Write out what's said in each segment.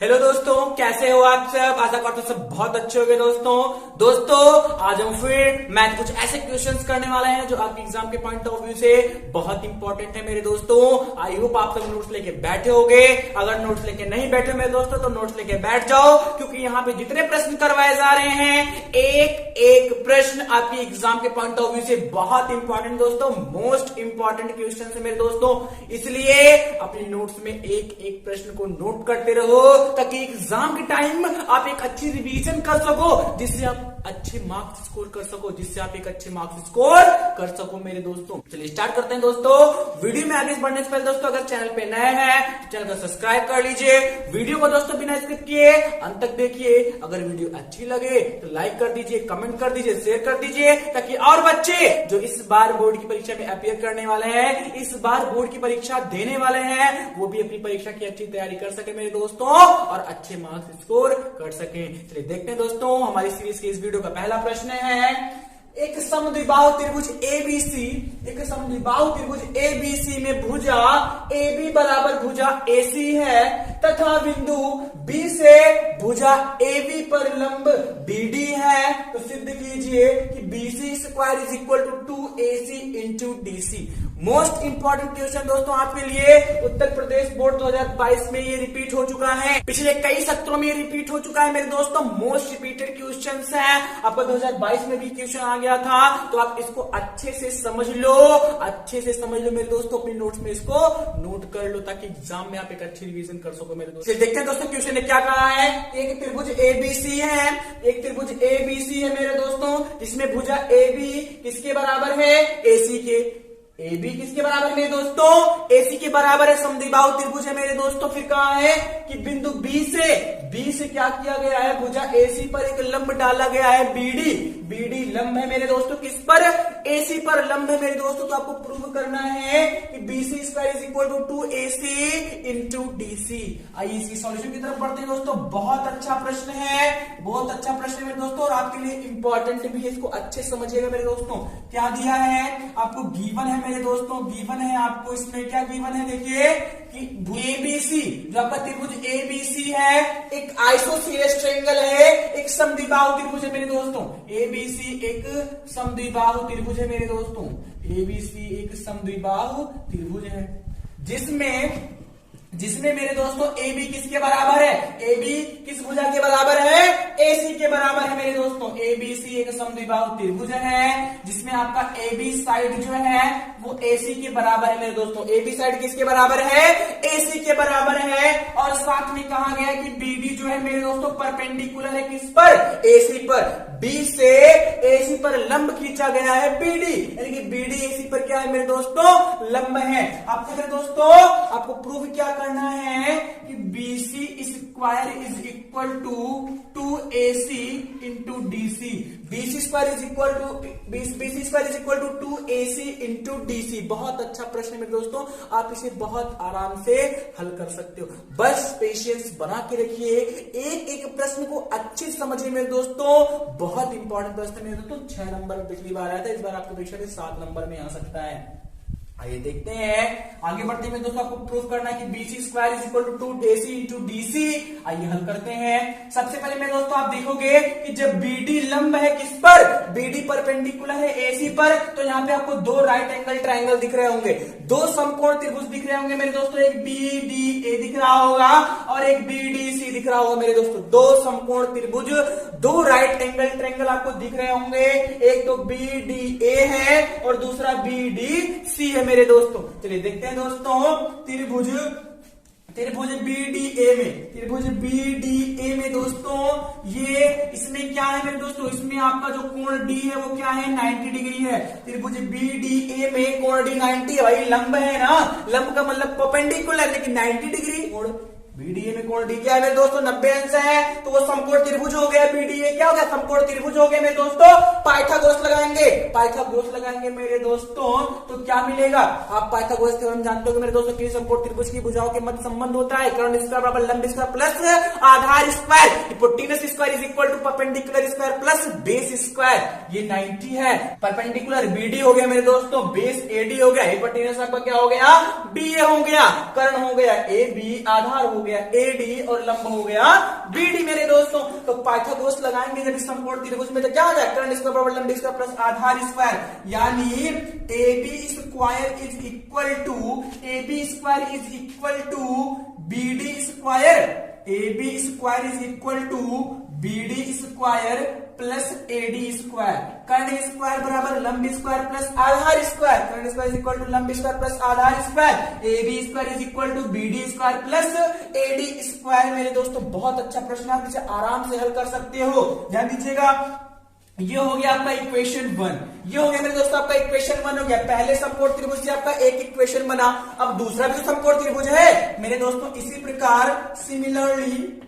Hello दोस्तों, कैसे हो आप सब। आशा करता हूं सब बहुत अच्छे हो गए। दोस्तों आज हम फिर मैथ कुछ ऐसे क्वेश्चंस करने वाले हैं जो आपके एग्जाम के पॉइंट ऑफ व्यू से बहुत इंपॉर्टेंट है मेरे दोस्तों। आई होप आप सब नोट्स लेके बैठे होगे। अगर नोट्स लेके नहीं बैठे मेरे दोस्तों तो नोट्स लेके बैठ जाओ, क्योंकि यहाँ पे जितने प्रश्न करवाए जा रहे हैं एक एक प्रश्न आपके एग्जाम के पॉइंट ऑफ व्यू से बहुत इंपॉर्टेंट दोस्तों, मोस्ट इंपॉर्टेंट क्वेश्चन है मेरे दोस्तों। इसलिए अपने नोट्स में एक एक प्रश्न को नोट करते रहो ताकि एग्जाम के टाइम आप एक अच्छी रिवीजन कर सको, जिससे आप अच्छे मार्क्स स्कोर कर सको मेरे दोस्तों। चलिए स्टार्ट करते हैं दोस्तों। वीडियो में आगे बढ़ने से पहले दोस्तों अगर चैनल पे नए हैं चैनल को सब्सक्राइब कर लीजिए। वीडियो को दोस्तों बिना स्किप किए अंत तक देखिए। अगर वीडियो अच्छी लगे तो लाइक कर दीजिए, कमेंट कर दीजिए, शेयर कर दीजिए, ताकि और बच्चे जो इस बार बोर्ड की परीक्षा में अपियर करने वाले हैं, इस बार बोर्ड की परीक्षा देने वाले हैं, वो भी अपनी परीक्षा की अच्छी तैयारी कर सके मेरे दोस्तों और अच्छे मार्क्स स्कोर कर सके। चलिए देखते हैं दोस्तों हमारी सीरीज के इस वीडियो का पहला प्रश्न है। एक समद्विबाहु त्रिभुज एबीसी में भुजा AB बराबर भुजा AC है तथा बिंदु B से भुजा AB पर लंब BD है, तो सिद्ध कीजिए कि BC square is equal to 2AC into DC। Most important question दोस्तों आपके लिए। उत्तर प्रदेश बोर्ड 2022 में ये रिपीट हो चुका है, पिछले कई सत्रों में ये रिपीट हो चुका है मेरे दोस्तों। मोस्ट रिपीटेड क्वेश्चन है, आपका 2022 में भी क्वेश्चन आ गया था, तो आप इसको अच्छे से समझ लो मेरे दोस्तों। अपने नोट्स में इसको नोट कर लो ताकि एग्जाम में आप एक अच्छी रिवीजन कर सको मेरे दोस्तों। देखते हैं दोस्तों क्वेश्चन ने क्या कहा है। एक त्रिभुज ABC है मेरे दोस्तों, जिसमें भुजा AB किसके बराबर है, AC के। AB किसके बराबर है मेरे दोस्तों, AC के बराबर है। समद्विबाहु त्रिभुज है मेरे दोस्तों। फिर कहा है कि बिंदु B से क्या किया गया है, भुजा AC पर एक लंब डाला गया है BD लंब है मेरे दोस्तों। किस पर, AC पर लंब है मेरे दोस्तों। तो आपको प्रूव करना है कि BC square is equal to 2AC into DC। आइए इसकी सॉल्यूशन की तरफ बढ़ते हैं दोस्तों। बहुत अच्छा प्रश्न है मेरे दोस्तों, और आपके लिए इंपॉर्टेंट भी है, इसको अच्छे समझिएगा मेरे दोस्तों। क्या दिया है आपको, गिवन है मेरे दोस्तों, गिवन है आपको। इसमें क्या गिवन है देखिए कि ABC जो आपका त्रिभुज ABC है एक आइसोसेलेस ट्रायंगल है, एक समद्विबाहु त्रिभुज है मेरे दोस्तों। ABC एक समद्विबाहु त्रिभुज है मेरे दोस्तों। ABC एक समद्विबाहु त्रिभुज है जिसमें मेरे दोस्तों AB किसके बराबर है, AB किस भुजा के बराबर है, AC के बराबर है मेरे दोस्तों। ABC एक समद्विबाहु त्रिभुज है जिसमें आपका AB साइड जो है वो AC के बराबर है मेरे दोस्तों। AB साइड किसके बराबर है, AC के बराबर है। और साथ में कहा गया कि BD जो है मेरे दोस्तों परपेंडिकुलर है किस पर, AC पर। B से AC पर लंब खींचा गया है BD, यानी कि BD AC पर क्या है मेरे दोस्तों, लंब है। आपको मेरे दोस्तों आपको प्रूव क्या करना है कि BC square is equal to 2AC into DC। BC square is equal to 2AC into DC। बहुत अच्छा प्रश्न है मेरे दोस्तों, आप इसे बहुत आराम से हल कर सकते हो। बस पेशेंस बना के रखिए, एक एक प्रश्न को अच्छे से समझिए मेरे दोस्तों। बहुत इंपॉर्टेंट प्रश्न मेरे दोस्तों। 6 नंबर पिछली बार आया था, इस बार आपकी परीक्षा में 7 नंबर में आ सकता है। आइए देखते हैं, आगे बढ़ते हैं दोस्तों। आपको प्रूफ करना है कि BC square is equal to 2AC into DC। आइए हल करते हैं। सबसे पहले मेरे दोस्तों आप देखोगे कि जब BD लंब है किस पर, BD परपेंडिकुलर है AC पर, तो यहाँ पे आपको 2 राइट एंगल ट्राइंगल दिख रहे होंगे, 2 समकोण त्रिभुज दिख रहे होंगे मेरे दोस्तों। एक BDA दिख रहा होगा और एक BDC दिख रहा होगा मेरे दोस्तों। 2 समकोण त्रिभुज, 2 राइट एंगल ट्राइंगल आपको दिख रहे होंगे। एक तो BDA है और दूसरा BDC है मेरे दोस्तों। चलिए देखते हैं दोस्तों, त्रिभुज BDA में दोस्तों ये इसमें क्या है मेरे दोस्तों, इसमें आपका जो कोण D है वो क्या है, 90 डिग्री है। त्रिभुज BDA में कोण D 90 है। भाई लंब है ना, लंब का मतलब परपेंडिकुलर, लेकिन 90 डिग्री। कोण BDA में कोण D क्या है मेरे दोस्तों, 90 अंश है, तो वो समकोण त्रिभुज हो गया। BDA क्या हो गया, समकोण त्रिभुज हो गया मेरे दोस्तों। पाइथागोरस लगाएंगे मेरे दोस्तों, तो क्या मिलेगा, आप पाइथागोरस थ्योरम जानते हो मेरे दोस्तों कि समकोण त्रिभुज की भुजाओं के मध्य संबंध होता है कर्ण स्क्वायर बराबर लंब स्क्वायर प्लस आधार square. Hypotenuse square is equal to perpendicular square plus base square. ये 90 है। परपेंडिकुलर BD हो गया मेरे दोस्तों, बेस AD हो गया, हिपोटेनस आपका क्या हो गया, BA हो गया, कर्ण हो गया AB, आधार हो गया एडी और लंब हो गया बीडी मेरे दोस्तों। तो पाइथागोरस लगाएंगे जब इस समकोण त्रिभुज में तो क्या हो जाए, कर्ण स्क्वायर बराबर लंब स्क्वायर प्लस आधार स्क्वायर, यानी AB square is equal to BD square, AB square is equal to BD square plus AD square, कर्ण स्क्वायर बराबर लंब स्क्वायर प्लस आधार स्क्वायर, कर्ण स्क्वायर इज इक्वल टू लंब स्क्वायर प्लस आधार square, AB square is equal to BD square plus AD square. मेरे दोस्तों बहुत अच्छा प्रश्न, आप इसे आराम से हल कर सकते हो। ध्यान दीजिएगा, ये हो गया आपका इक्वेशन 1, ये हो गया मेरे दोस्तों आपका इक्वेशन 1 हो गया। पहले समकोण त्रिभुज से आपका एक इक्वेशन बना, अब दूसरा भी समकोण त्रिभुज है मेरे दोस्तों। इसी प्रकार सिमिलरली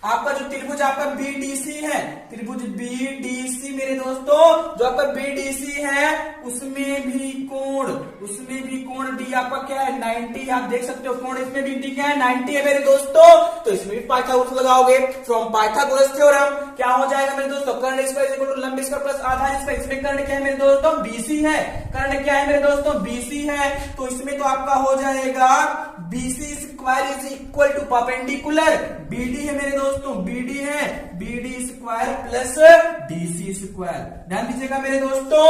आपका जो त्रिभुज आपका BDC है, त्रिभुज BDC मेरे दोस्तों, जो आपका BDC है उसमें भी कोण D आपका क्या है 90, आप देख सकते हो कोण इसमें भी D क्या है 90 है मेरे दोस्तों। तो इसमें भी पाइथागोरस लगाओगे, फ्रॉम पाइथागोरस थ्योरम क्या हो जाएगा मेरे दोस्तों, कर्ण स्क्वायर इक्वल टू लंब स्क्वायर प्लस आधार स्क्वायर। इसमें कर्ण क्या है मेरे दोस्तों BC है, कर्ण क्या है मेरे दोस्तों BC है, तो इसमें तो आपका हो जाएगा BC square is equal to perpendicular BD है मेरे दोस्तों, BD है BD square plus DC square. ध्यान दीजिएगा मेरे दोस्तों,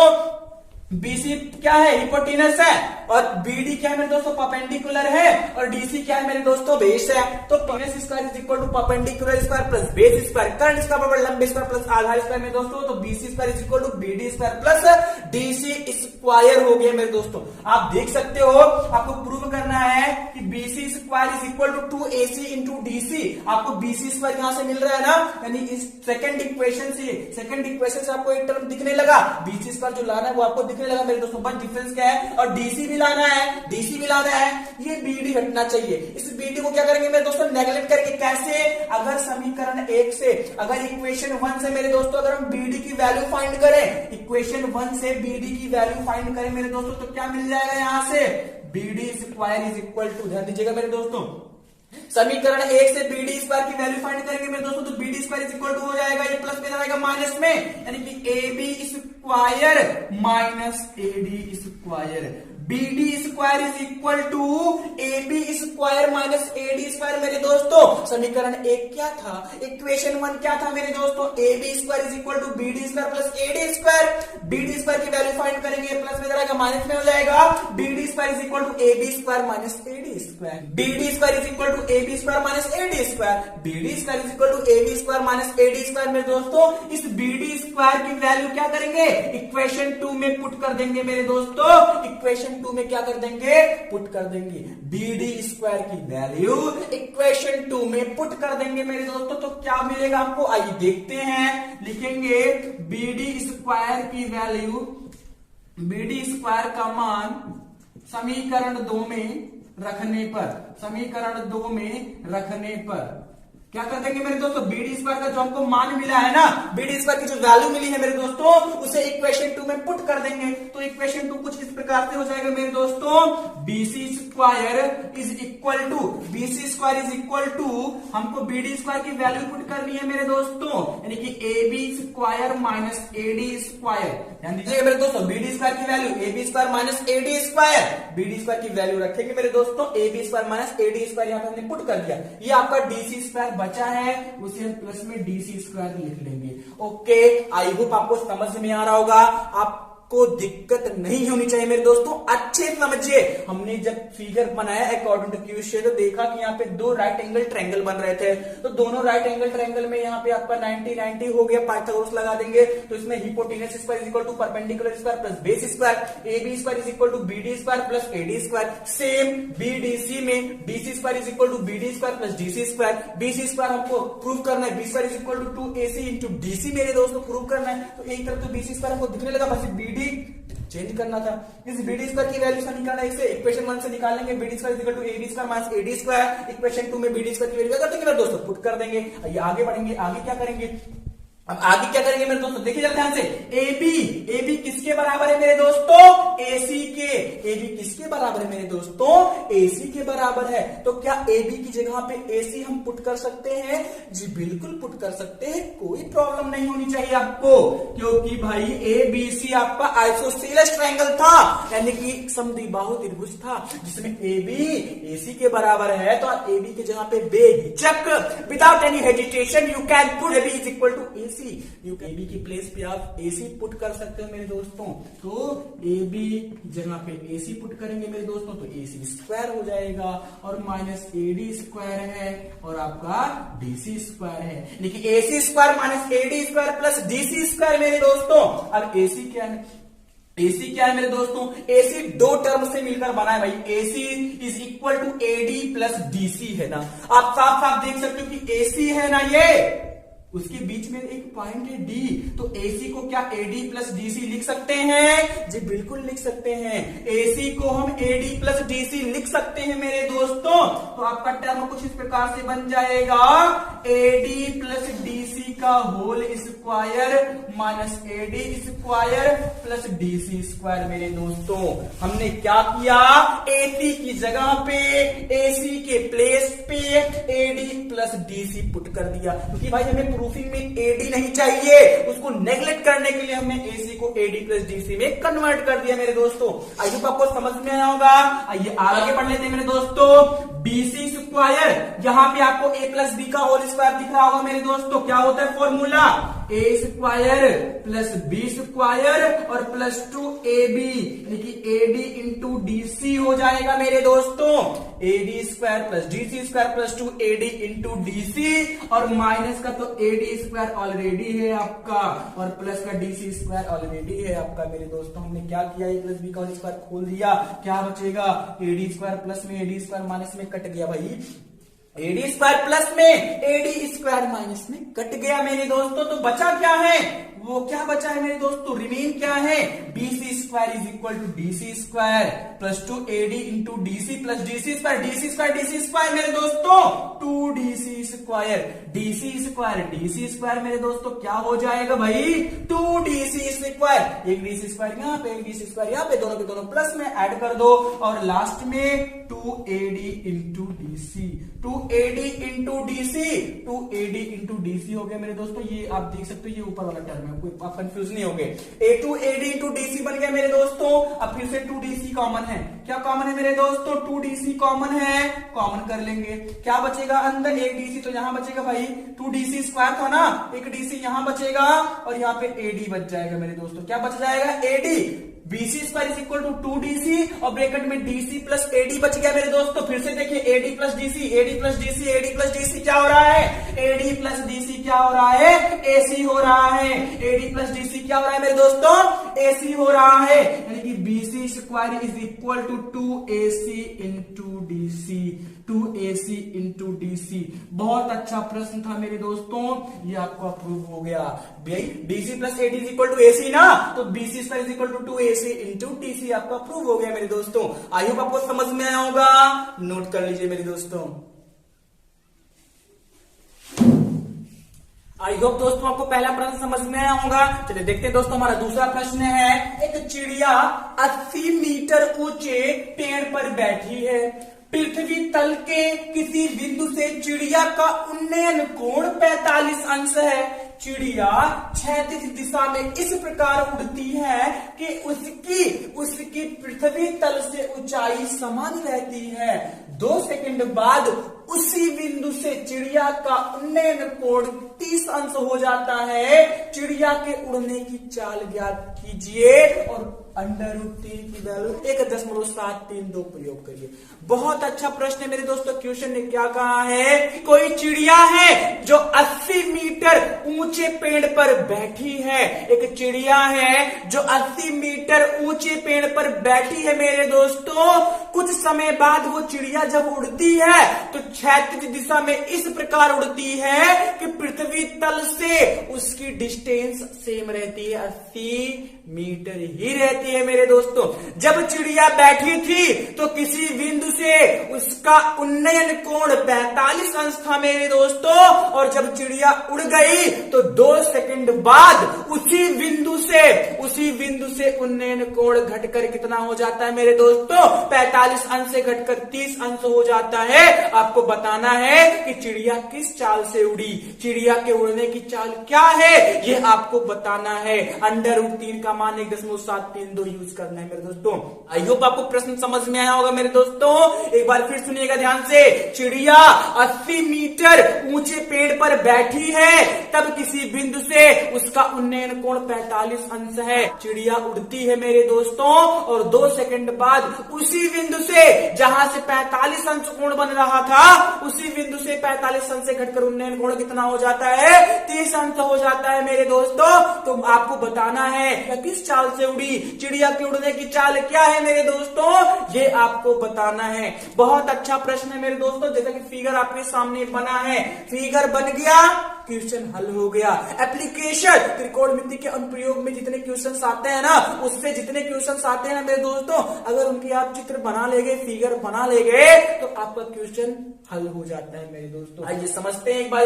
BC क्या है हिपोटेनस है और BD क्या है मेरे दोस्तों परपेंडिकुलर है और DC क्या है मेरे दोस्तों बेस है। तो hypotenuse square is equal to perpendicular square plus base square, कर्ण स्क्वायर बराबर लंब स्क्वायर प्लस आधार स्क्वायर मेरे दोस्तों। तो BC square is equal to BD square plus DC square हो गया मेरे दोस्तों। आप देख सकते हो, आपको प्रूव करना है कि BC square is equal to 2AC into DC। आपको BC स्क्वायर यहां से मिल रहा है ना, यानी इस सेकंड इक्वेशन से आपको एक टर्म दिखने लगा, BC स्क्वायर जो लाना है वो आपको दिखने लगा मेरे दोस्तों। बस डिफरेंस क्या है, और DC भी लाना है, ये BD हटना चाहिए। इस BD को क्या करेंगे मेरे दोस्तों नेगलेक्ट करके, कैसे, अगर समीकरण 1 से, अगर इक्वेशन 1 से मेरे दोस्तों अगर हम BD की वैल्यू फाइंड करें, इक्वेशन 1 से BD की वैल्यू फाइंड करें मेरे दोस्तों, तो क्या मिल जाएगा यहां से BD square is equal to, ध्यान दीजिएगा मेरे दोस्तों, समीकरण 1 से BD स्क्वायर की वैल्यू फाइंड करेंगे मेरे दोस्तों, तो BD square is equal to हो जाएगा, ये प्लस में जाएगा माइनस में, यानी कि AB square minus AD square, BD square is equal to AB square minus AD square मेरे दोस्तों। समीकरण 1 क्या था, इक्वेशन 1 क्या था मेरे दोस्तों, AB square is equal to BD square plus AD square. BD square की वैल्यू फाइंड करेंगे, प्लस में जाएगा माइनस में हो जाएगा, BD square is equal to AB square minus AD square, BD square is equal to AB square minus AD square, BD square is equal to AB square minus AD square मेरे दोस्तों। इस BD square की value क्या करेंगे, equation 2 में put कर देंगे मेरे दोस्तों, इक्वेशन 2 में क्या कर देंगे, पुट कर देंगे BD स्क्वायर की वैल्यू इक्वेशन 2 में पुट कर देंगे मेरे दोस्तों। तो क्या मिलेगा आपको, आइए देखते हैं, लिखेंगे BD स्क्वायर की वैल्यू, BD स्क्वायर का मान समीकरण 2 में रखने पर क्या कर देंगे मेरे दोस्तों, BD स्क्वायर का जो हमको मान मिला है ना, BD स्क्वायर की जो वैल्यू मिली है मेरे दोस्तों, उसे इक्वेशन 2 में पुट कर देंगे। तो इक्वेशन 2 कुछ इस प्रकार से हो जाएगा मेरे दोस्तों, BC square is equal to हमको BD स्क्वायर की वैल्यू पुट करनी है मेरे दोस्तों, यानी कि AB square minus AD square. ध्यान दीजिएगा मेरे दोस्तों, BD स्क्वायर की value AB square minus AD square, BD square की वैल्यू रखेंगे मेरे दोस्तों, AB square minus AD square यहाँ पे हमने पुट कर दिया। ये आपका DC स्क्वायर बचा है, उसे हम प्लस में DC स्क्वायर लिख लेंगे। ओके, आई होप आपको समझ में आ रहा होगा, आपको दिक्कत नहीं होनी चाहिए मेरे दोस्तों। अच्छे समझिए, हमने जब फिगर बनाया अकॉर्डिंग टू क्वेश्चन तो देखा कि यहाँ पे 2 राइट एंगल ट्रायंगल बन रहे थे, तो दोनों राइट एंगल ट्रायंगल में यहाँ पे आपका 90 हो गया, पाइथागोरस लगा देंगे, तो इसमें hypotenuse square is equal to perpendicular square plus base square, AB square is equal to BD square plus AD square. Same BDC में BC square is equal to BD square plus DC square, BC square हमको prove करना है, B square is equal to 2AC into DC मेरे दोस्तों prove करना है। तो एक तरफ तो BC स्क्वायर हमको दिखने लगा, बस BD चेंज करना था। इस BD स्क्वायर की वैल्यू समीकरण 1 से इक्वेशन 1 से निकाल लेंगे, BD square equal to AB square minus AD square, equation 2 में BD स्क्वायर की वैल्यू कर देंगे मेरे दोस्तों, पुट कर देंगे। ये आगे बढ़ेंगे, आगे क्या करेंगे, अब आगे क्या करेंगे मेरे दोस्तों, देखिए जरा ध्यान से, AB किसके बराबर है मेरे दोस्तों, AC के। ए बी किसके बराबर है मेरे दोस्तों? AC के बराबर है। तो क्या AB की जगह पे AC हम पुट कर सकते हैं? जी बिल्कुल पुट कर सकते हैं, कोई प्रॉब्लम नहीं होनी चाहिए आपको, क्योंकि भाई ABC आपका आइसोसेलेस ट्रायंगल था, यानी कि समद्विबाहु त्रिभुज था, जिसमें AB AC के बराबर है। तो AB की जगह पे बेहिचक without any hesitation you can put AB is equal to AC। You AB की प्लेस पे आप AC पुट कर सकते हो मेरे दोस्तों। तो AB जगह पे AC पुट करेंगे मेरे दोस्तों तो AC स्क्वायर हो जाएगा, और माइनस AD स्क्वायर है, और आपका DC स्क्वायर है। लेकिन AC square minus AD square plus DC square मेरे दोस्तों। अब AC क्या है? AC क्या है मेरे दोस्तों? AC दो टर्म से मिलकर बना है भाई। AC is equal to AD plus DC है ना। आप साफ साफ देख सकते हो कि AC है ना, ये उसके बीच में एक पॉइंट है D, तो AC को क्या AD प्लस DC लिख सकते हैं? जी बिल्कुल लिख सकते हैं। AC को हम AD प्लस DC लिख सकते हैं मेरे दोस्तों। तो आपका टर्म कुछ इस प्रकार से बन जाएगा, AD प्लस DC का whole square minus AD square plus DC square मेरे दोस्तों। हमने क्या किया? AC की जगह पे AC के प्लेस पे AD प्लस DC पुट कर दिया, क्योंकि भाई हमें प्रूफिंग में AD नहीं चाहिए, उसको नेग्लेक्ट करने के लिए हमने AC को AD प्लस DC में कन्वर्ट कर दिया मेरे दोस्तों। आई होप आपको समझ में आया होगा। आइए आगे बढ़ लेते हैं मेरे दोस्तों। BC स्क्वायर, यहाँ पे आपको A प्लस B का होल स्क्वायर दिख रहा होगा मेरे दोस्तों। क्या होता है formula? A square plus B square और प्लस 2AB, यानी कि AD इंटू DC हो जाएगा मेरे दोस्तों। AD square plus DC square plus 2AD into DC, और माइनस का तो AD स्क्वायर ऑलरेडी है आपका, और प्लस का DC स्क्वायर ऑलरेडी है आपका मेरे दोस्तों। हमने क्या किया? A प्लस B का होल स्क्वायर खोल दिया, क्या बचेगा? AD स्क्वायर प्लस में AD स्क्वायर माइनस में कट गया भाई, AD स्क्वायर प्लस में AD स्क्वायर माइनस में कट गया मेरे दोस्तों। तो बचा क्या है? वो क्या बचा है मेरे दोस्तों? रिमेन क्या है? BC square is equal to DC square plus 2AD into DC plus DC square, DC square DC square मेरे दोस्तों 2DC square, DC square DC square मेरे दोस्तों क्या हो जाएगा भाई? 2DC square. एक DC स्क्वायर यहाँ पे, एक DC स्क्वायर यहाँ पे, दोनों के दोनों प्लस में ऐड कर दो, और लास्ट में 2AD into DC, 2AD into DC, 2AD into DC हो गया मेरे दोस्तों। ये आप देख सकते हो, ये ऊपर वाला टर्म है, कोई आप कंफ्यूज नहीं होंगे। 2AD इंटू DC बन गया मेरे दोस्तों। अब फिर से 2DC कॉमन है। क्या कॉमन है मेरे दोस्तों? 2DC कॉमन है, कॉमन कर लेंगे। क्या बचेगा अंदर? एक DC तो यहां बचेगा भाई, 2DC स्क्वायर था ना, एक DC यहां बचेगा, और यहाँ पे AD बच जाएगा मेरे दोस्तों। क्या बच जाएगा? AD। BC square is equal to 2DC, और ब्रैकेट में DC प्लस AD बच गया मेरे दोस्तों। फिर से देखिए AD plus DC, AD plus DC, AD plus DC क्या हो रहा है? AD प्लस DC क्या हो रहा है? AC हो रहा है। AD प्लस DC क्या हो रहा है मेरे दोस्तों? AC हो रहा है, यानी कि BC square is equal to 2AC into DC, 2AC into DC। बहुत अच्छा प्रश्न था मेरे दोस्तों, ये आपको अप्रूव हो गया। BC plus AD is equal to AC ना, तो BC square is equal to 2AC into DC आपका अप्रूव हो गया मेरे दोस्तों। आई होप आपको समझ में आया होगा, नोट कर लीजिए मेरे दोस्तों। आई होप दोस्तों आपको पहला प्रश्न समझ में आया होगा। चलिए देखते हैं दोस्तों, हमारा दूसरा प्रश्न है। एक चिड़िया 80 मीटर ऊंचे पेड़ पर बैठी है। पृथ्वी तल के किसी बिंदु से चिड़िया का उन्नयन कोण 45 अंश है। चिड़िया क्षैतिज दिशा में इस प्रकार उड़ती है कि उसकी पृथ्वी तल से ऊंचाई समान रहती है। 2 सेकंड बाद उसी बिंदु से चिड़िया का उन्नयन कोण 30 अंश हो जाता है। चिड़िया के उड़ने की चाल ज्ञात कीजिए और √3 की वैल्यू 1.732 प्रयोग करिए। बहुत अच्छा प्रश्न है मेरे दोस्तों। क्वेश्चन ने क्या कहा है? कोई चिड़िया है जो 80 मीटर ऊंचे पेड़ पर बैठी है। एक चिड़िया है जो 80 मीटर ऊंचे पेड़ पर बैठी है मेरे दोस्तों। कुछ समय बाद वो चिड़िया जब उड़ती है तो क्षैतिज दिशा में इस प्रकार उड़ती है कि पृथ्वी तल से उसकी डिस्टेंस सेम रहती है, 80 मीटर ही रहती है मेरे दोस्तों। जब चिड़िया बैठी थी तो किसी बिंदु से उसका उन्नयन कोण 45 अंश था मेरे दोस्तों, और जब चिड़िया उड़ गई तो 2 सेकंड बाद उसी बिंदु से उन्नयन कोण घटकर कितना हो जाता है मेरे दोस्तों, 45 अंश से घटकर 30 अंश हो जाता है। आपको बताना है कि चिड़िया किस चाल से उड़ी, चिड़िया के उड़ने की चाल क्या है, ये आपको बताना है। √3 का मान 1.732 यूज करना है मेरे दोस्तों। आई होप आपको प्रश्न समझ में आया होगा मेरे दोस्तों। एक बार फिर सुनिएगा ध्यान से। चिड़िया 80 मीटर ऊंचे पेड़ पर बैठी है, तब किसी बिंदु से उसका उन्नयन कोण 45 अंश है। चिड़िया उड़ती है मेरे दोस्तों, और 2 सेकंड बाद उसी बिंदु से जहां से 45 अंश कोण बन रहा था, उसी बिंदु से 45 अंश से घटकर उन्नयन कोण कितना हो जाता है, 30 अंश हो जाता है मेरे दोस्तों। तो आपको बताना है किस चाल से उड़ी, चिड़िया के उड़ने की चाल क्या है मेरे दोस्तों, ये आपको बताना है। बहुत अच्छा प्रश्न है मेरे दोस्तों। जैसा कि फिगर आपके सामने बना है, फिगर बन गया, क्वेश्चन हल हो गया। एप्लीकेशन त्रिकोणमिति के अनुप्रयोग में जितने क्वेश्चंस आते हैं ना, उससे जितने क्वेश्चंस आते हैं ना मेरे दोस्तों, अगर उनकी आप चित्र बना लेंगे, फिगर बना लेंगे, तो आपका क्वेश्चन हल हो जाता है मेरे दोस्तों। आइए समझते हैं एक बार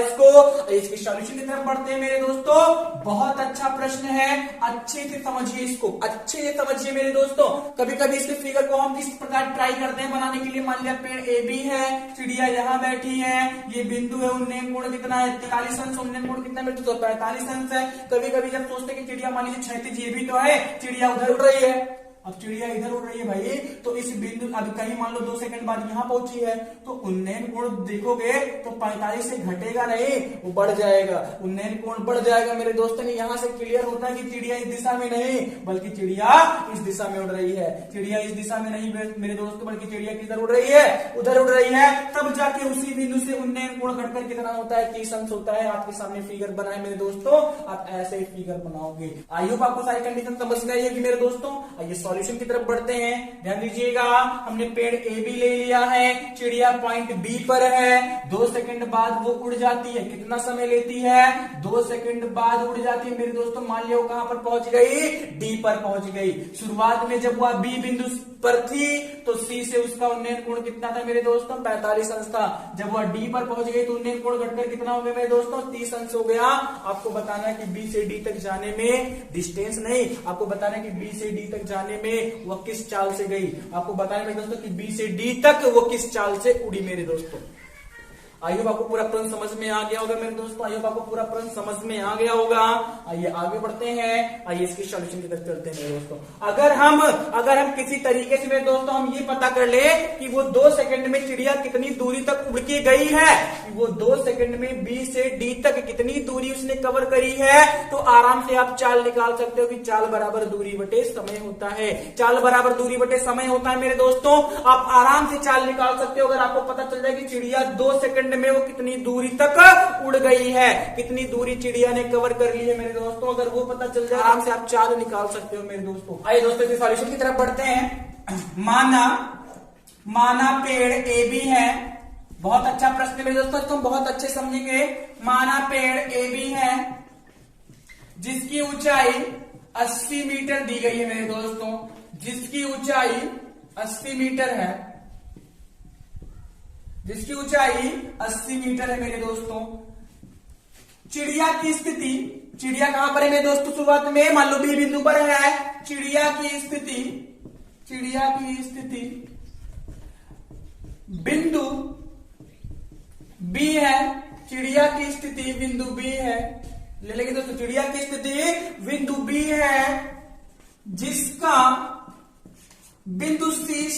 इसकी सॉल्यूशन की तरफ बढ़ते हैं मेरे दोस्तों। बहुत अच्छा प्रश्न है, अच्छे से समझिए इसको, अच्छे से समझिए मेरे दोस्तों। कभी कभी इसके फिगर को हम किस प्रकार ट्राई करते हैं बनाने के लिए। मान लिया पेड़ ए बी है, चिड़िया यहाँ बैठी है, ये बिंदु है, उन्नयन कोण कितना है 43 अंश, उन्नयन कोण कितना है तो 45 अंश है। कभी कभी जब सोचते कि चिड़िया मान लीजिए क्षैतिज ये भी तो है, चिड़िया उधर उड़ रही है, अब चिड़िया इधर उड़ रही है भाई, तो इस बिंदु अब कहीं मान लो 2 सेकंड बाद यहां पहुंची है, तो उन्नयन कोण देखोगे तो 45 से घटेगा नहीं, वो बढ़ जाएगा, उन्नयन कोण बढ़ जाएगा मेरे दोस्तों। ने यहां से क्लियर होता है कि चिड़िया इस दिशा में नहीं बल्कि चिड़िया इस दिशा में उड़ रही है। चिड़िया इस दिशा में नहीं मेरे दोस्तों, बल्कि चिड़िया किधर उड़ रही है, उधर उड़ रही है। तब जाके उसी बिंदु से उन्नयन कोण घटकर कितना होता है, 30 अंश होता है। आपके सामने फिगर बनाए मेरे दोस्तों, आप ऐसे ही फिगर बनाओगे। आई होप आपको सारी कंडीशन समझ में आई है कि मेरे दोस्तों। आइए सॉल्यूशन की तरफ बढ़ते हैं। ध्यान दीजिएगा, हमने पेड़ ए बी ले लिया है, चिड़िया पॉइंट बी पर है, 2 सेकंड बाद वो उड़ जाती है। कितना समय लेती है, 2 सेकंड बाद उड़ जाती है मेरे दोस्तों। मान लिया वो कहां पर पहुंच गई, डी पर पहुंच गई। शुरुआत में जब वह बी बिंदु पर थी तो सी से उसका उन्नयन कोण कितना था मेरे दोस्तों, 45 अंश था। जब वह डी पर पहुंच गई तो उन्नयन कोण घटकर कितना हो गया मेरे दोस्तों, 30 अंश हो गया। आपको बताना है कि बी से डी तक जाने में, डिस्टेंस नहीं, आपको बताना है कि बी से डी तक जाने में वह किस चाल से गई। आपको बताना है मेरे दोस्तों कि बी से डी तक वो किस चाल से उड़ी मेरे दोस्तों। आई होप आपको पूरा प्रश्न समझ में आ गया होगा मेरे दोस्तों। आई होप आपको पूरा प्रश्न समझ में आ गया होगा। आइए आगे बढ़ते हैं, आइए इसकी सॉल्यूशन की तरफ चलते हैं मेरे दोस्तों। अगर हम किसी तरीके से मेरे दोस्तों हम ये पता कर ले कि वो 2 सेकंड में चिड़िया कितनी दूरी तक उड़ के गई है, कि वो 2 सेकंड में बी से डी तक कितनी दूरी उसने कवर करी है, तो आराम से आप चाल निकाल सकते हो कि चाल बराबर दूरी बटे समय होता है। चाल बराबर दूरी बटे समय होता है मेरे दोस्तों। आप आराम से चाल निकाल सकते हो अगर आपको पता चल जाए कि चिड़िया 2 सेकंड में वो कितनी दूरी तक उड़ गई है, कितनी दूरी चिड़िया ने कवर कर ली है मेरे दोस्तों। अगर वो पता चल जाए आराम से आप चाल निकाल सकते हो मेरे दोस्तों। आइए दोस्तों इस सॉल्यूशन की तरफ बढ़ते हैं। माना पेड़ ए बी है, बहुत अच्छा प्रश्न मेरे दोस्तों, तुम बहुत अच्छे समझेंगे। माना पेड़ ए बी है जिसकी ऊंचाई 80 मीटर दी गई है मेरे दोस्तों, जिसकी ऊंचाई 80 मीटर है, जिसकी ऊंचाई 80 मीटर है मेरे दोस्तों। चिड़िया की स्थिति, चिड़िया कहां पर है मेरे दोस्तों, शुरुआत में मान लो बी बिंदु पर है। चिड़िया की स्थिति बिंदु बी है, चिड़िया की स्थिति बिंदु बी है, ले लेंगे दोस्तों। चिड़िया की स्थिति बिंदु बी है जिसका बिंदु सी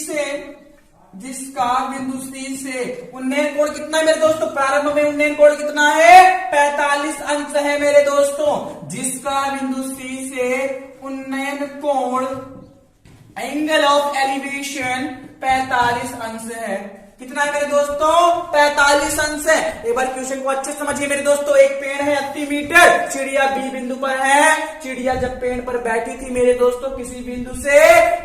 से उन्नयन कोण कितना है मेरे दोस्तों, प्रारंभ में उन्नयन कोण कितना है, 45 अंश है मेरे दोस्तों। जिसका बिंदु सी से उन्नयन कोण, एंगल ऑफ एलिवेशन 45 अंश है। कितना है मेरे दोस्तों, 45 अंश है। एक बार क्वेश्चन को अच्छे समझिए मेरे दोस्तों। एक पेड़ है 80 मीटर, चिड़िया बी बिंदु पर है। चिड़िया जब पेड़ पर बैठी थी मेरे दोस्तों, किसी बिंदु से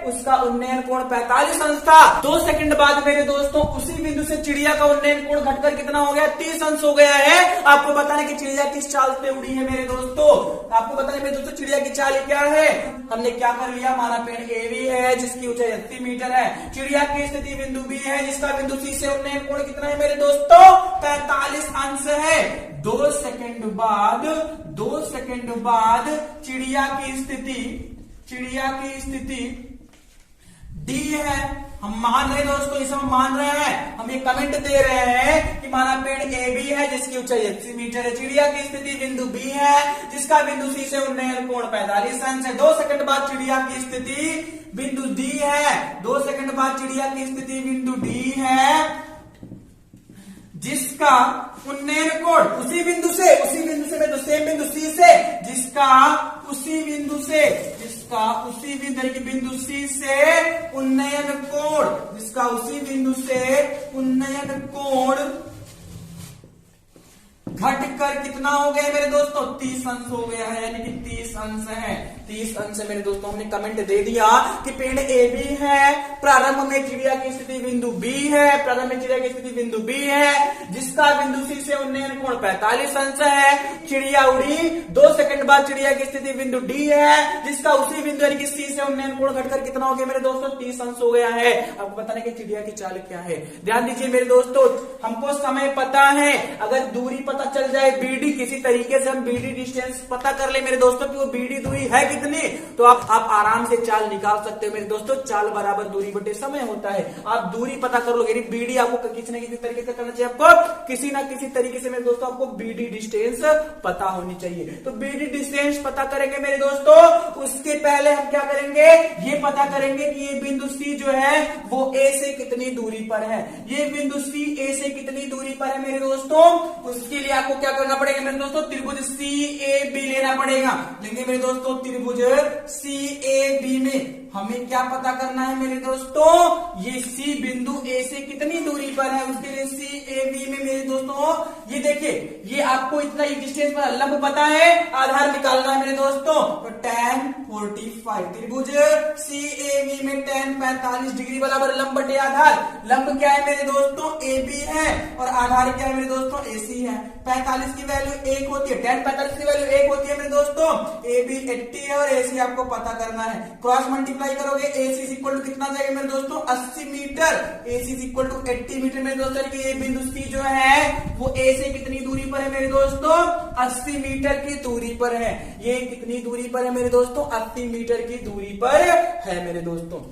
उसका उन्नयन कोण 45 अंश था। 2 सेकंड बाद मेरे दोस्तों उसी बिंदु से चिड़िया का उन्नयन कोण घटकर कितना हो गया, 30 अंश हो गया है। आपको बताना कि चिड़िया किस चाल से उड़ी है मेरे दोस्तों, आपको बताना मेरे दोस्तों चिड़िया की चाल क्या है। हमने क्या कर लिया, हमारा पेड़ ए बी है जिसकी ऊंचाई 80 मीटर है, चिड़िया की स्थिति बिंदु बी है जिसका बिंदु सी से उन्नयन कोण कितना है मेरे दोस्तों, 45 अंश है। 2 सेकंड बाद चिड़िया की स्थिति डी है। हम मान रहे दोस्तों, इसे हम मान रहे हैं, हम ये कमेंट दे रहे हैं कि हमारा पेड़ ए बी है जिसकी ऊंचाई 80 मीटर है, चिड़िया की स्थिति बिंदु बी है जिसका बिंदु सी से उन्नयन कोण 45 अंश है। 2 सेकंड बाद चिड़िया की स्थिति बिंदु डी है, 2 सेकंड बाद चिड़िया की स्थिति बिंदु डी है जिसका उन्नयन कोण उसी बिंदु से मैं तो सेम बिंदु सी से जिसका उसी बिंदु से उन्नयन कोण घटकर कितना हो गया मेरे दोस्तों, 30 अंश हो गया है, यानी कि 30 अंश है। 30 अंश मेरे दोस्तों हमने कमेंट दे दिया कि पेड़ ए बी है, प्रारंभ में चिड़िया की स्थिति बिंदु बी है, जिसका बिंदु सी से उन्नयन कोण 45 अंश है। चिड़िया उड़ी, 2 सेकंड बाद चिड़िया की स्थिति बिंदु डी है जिसका उसी बिंदु यानी कि सी से उन्नयन कोण घटकर कितना हो गया मेरे दोस्तों, 30 अंश हो गया है। आपको बताना कि चिड़िया की चाल क्या है, ध्यान दीजिए मेरे दोस्तों। हमको समय पता है, अगर दूरी पता चल जाए बीडी, किसी तरीके से हम बीडी डिस्टेंस पता कर ले मेरे दोस्तों कि वो बीडी दूरी है कितनी, तो आप आराम से चाल निकाल सकते हो मेरे दोस्तों। चाल बराबर दूरी बटे समय होता है, आप दूरी पता कर लोगे, बीडी आपको किसी न किसी तरीके से करना चाहिए, आपको किसी ना किसी तरीके से मेरे दोस्तों आपको बीडी डिस्टेंस पता होनी चाहिए। तो बीडी डिस्टेंस पता करेंगे मेरे दोस्तों, उसके पहले हम क्या करेंगे, ये पता करेंगे कि ये बिंदु सी जो है वो ए से कितनी दूरी पर है, ये बिंदु सी ए से कितनी दूरी पर है मेरे दोस्तों। उसके लिए आपको क्या करना पड़ेगा मेरे दोस्तों, त्रिभुज सी ए बी लेना पड़ेगा। लेंगे मेरे दोस्तों त्रिभुज सी ए बी में हमें क्या पता करना है मेरे दोस्तों, ये सी बिंदु ए से कितनी दूरी पर है, उसके लिए सी ए बी में मेरे दोस्तों ये देखिए, ये आपको इतना ही डिस्टेंस पर लंब पता है, आधार निकालना है मेरे दोस्तों। तो tan 45 त्रिभुज सी ए बी में tan 45 डिग्री बराबर लंब बटे आधार। लंब क्या है मेरे दोस्तों, ए बी है, और आधार क्या है मेरे दोस्तों, ए सी है। 45 की वैल्यू 1 होती है, tan 45 की वैल्यू 1 होती है मेरे दोस्तों। ए बी 80 है और ए सी आपको पता करना है, क्रॉस मल्टीप्लाई करोगे, AC इक्वल टू कितना जाएगा मेरे दोस्तों, 80 metre, AC equal to 80 metre मेरे दोस्तों। कि ये बिंदु C जो है वो A से कितनी दूरी पर है मेरे दोस्तों, 80 मीटर की दूरी पर है। ये कितनी दूरी पर है मेरे दोस्तों, 80 मीटर की दूरी पर है मेरे दोस्तों।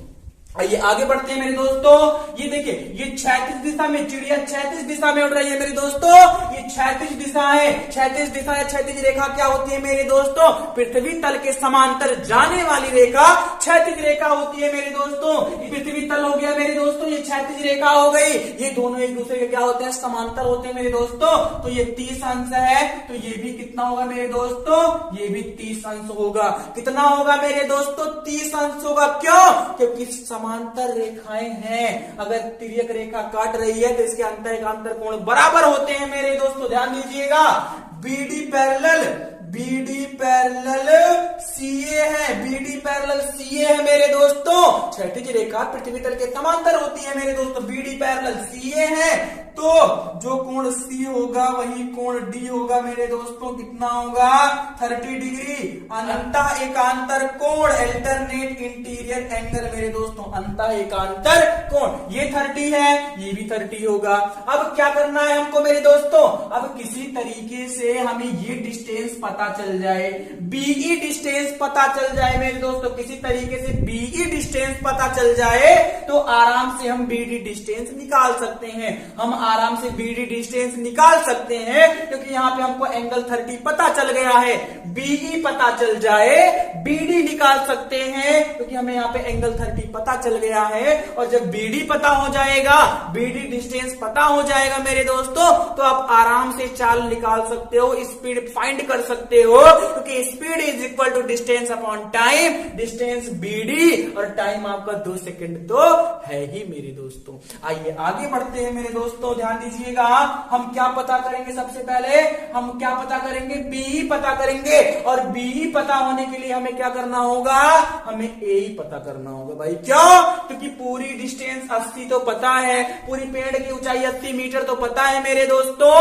आइए आगे बढ़ते हैं मेरे दोस्तों। ये देखिए, ये क्षैतिज दिशा में चिड़िया क्षैतिज दिशा में उड़ रही है मेरे दोस्तों, ये क्षैतिज दिशा है। क्षैतिज दिशा है, क्षैतिज रेखा क्या होती है मेरे दोस्तों, पृथ्वी तल के समांतर जाने वाली रेखा क्षैतिज रेखा होती है मेरे दोस्तों। पृथ्वी तल हो गया मेरे दोस्तों, ये क्षैतिज रेखा हो गई, ये दोनों एक दूसरे के क्या होते हैं, समांतर होते हैं मेरे दोस्तों। तो ये 30 अंश है, तो ये भी कितना होगा मेरे दोस्तों, ये भी 30 अंश होगा। कितना होगा मेरे दोस्तों, 30 अंश होगा। क्यों, क्योंकि समांतर रेखाएं हैं, अगर तिर्यक रेखा काट रही है तो इसके अंतर एकांतर कोण बराबर होते हैं मेरे दोस्तों, ध्यान दीजिएगा। बीडी पैरेलल सीए है, बीडी पैरेलल सीए है मेरे दोस्तों। क्षैतिज रेखा पृथ्वी तल के समांतर होती है मेरे दोस्तों, बीडी पैरेलल सीए है, तो जो कोण सी होगा वही कोण डी होगा मेरे दोस्तों। कितना होगा, 30 डिग्री। अंतः एकांतर कोण, अल्टरनेट इंटीरियर एंगल मेरे दोस्तों, अंतः एकांतर कोण, ये 30 है, ये भी 30 होगा। अब क्या करना है हमको मेरे दोस्तों, अब किसी तरीके से हमें ये डिस्टेंस पता चल जाए, बीई डिस्टेंस पता चल जाए मेरे दोस्तों, किसी तरीके से बीई डिस्टेंस पता चल जाए तो आराम से हम बीडी डिस्टेंस निकाल सकते हैं। हम आराम से बीडी डिस्टेंस निकाल सकते हैं क्योंकि यहाँ पे हमको एंगल 30 पता चल गया है। बीई पता चल जाए, बीडी निकाल सकते हैं क्योंकि हमें यहाँ पे एंगल 30 पता चल गया है। और जब बीडी पता हो जाएगा, बीडी डिस्टेंस पता हो जाएगा मेरे दोस्तों, तो आप आराम से चाल निकाल सकते हो, स्पीड फाइंड कर सकते हो, क्योंकि speed is equal to distance upon time, distance B D और टाइम आपका 2 सेकंड तो है ही मेरे दोस्तों। आइए आगे बढ़ते हैं मेरे दोस्तों। दोस्तों ध्यान दीजिएगा, हम क्या पता करेंगे? सबसे पहले हम क्या पता करेंगे? बी पता करेंगे। और बी पता होने के लिए हमें क्या करना होगा? हमें ए पता करना होगा भाई। क्यों? क्योंकि पूरी डिस्टेंस 80 तो पता है, पूरी पेड़ की ऊंचाई 80 मीटर तो पता है मेरे दोस्तों।